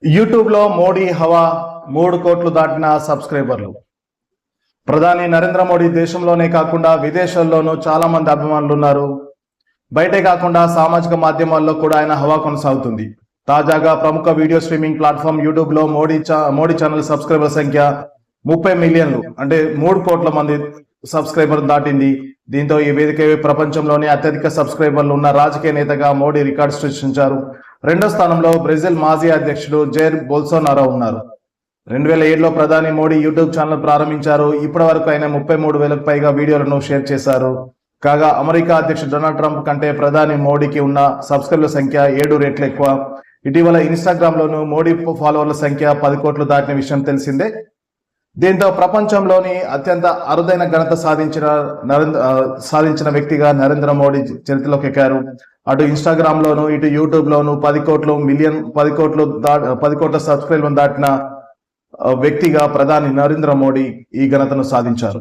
YouTube లో మోడీ హవా 3 కోట్లు దాటిన సబ్స్క్రైబర్లు. ప్రధాని నరేంద్ర మోడీ దేశంలోనే కాకుండా విదేశాల్లోనూ చాలా మంది అభిమానులు ఉన్నారు. బయటే కాకుండా సామాజిక మాధ్యమాల్లో కూడా ఆయన హవా కొనసాగుతుంది. తాజాగా ప్రముఖ వీడియో స్ట్రీమింగ్ ప్లాట్ఫామ్ యూట్యూబ్ లో మోడీ ఛానల్ సబ్స్క్రైబర్ సంఖ్య 30 మిలియన్లు అంటే 3 కోట్ల మంది సబ్స్క్రైబర్ దాటింది. దీంతో ఈ వేదిక ప్రపంచంలోనే అత్యధిక సబ్స్క్రైబర్లు ఉన్న రాజకీయ నేతగా మోడీ రికార్డు సృష్టించారు. రెండో స్థానంలో బ్రెజిల్ మాజీ అధ్యక్షుడు జైర్ బోల్సోనారో ఉన్నారు. 2007లో ప్రధాని మోడీ యూట్యూబ్ ఛానల్ ప్రారంభించారు. ఇప్పటి వరకు ఆయన 33,000కు పైగా వీడియోలను షేర్ చేశారు. కాగా అమెరికా అధ్యక్షుడు డొనాల్డ్ ట్రంప్ కంటే ప్రధాని మోడీకి ఉన్న సబ్స్క్రైబర్ల సంఖ్య 7 రెట్లు ఎక్కువ. ఇటీవల ఇన్స్టాగ్రామ్ లోను మోడీ ఫాలోవర్ల సంఖ్య 10 కోట్లు దాటిన విషయం తెలిసిందే. దీంతో ప్రపంచంలోని అత్యంత అరుదైన ఘనత సాధించిన వ్యక్తిగా నరేంద్ర మోడీ చరిత్రలోకి ఎక్కారు. అటు ఇన్స్టాగ్రామ్ లోను ఇటు యూట్యూబ్ లోను 10 కోట్ల సబ్స్క్రైబర్లను దాటిన వ్యక్తిగా ప్రధాని నరేంద్ర మోడీ ఈ ఘనతను సాధించారు.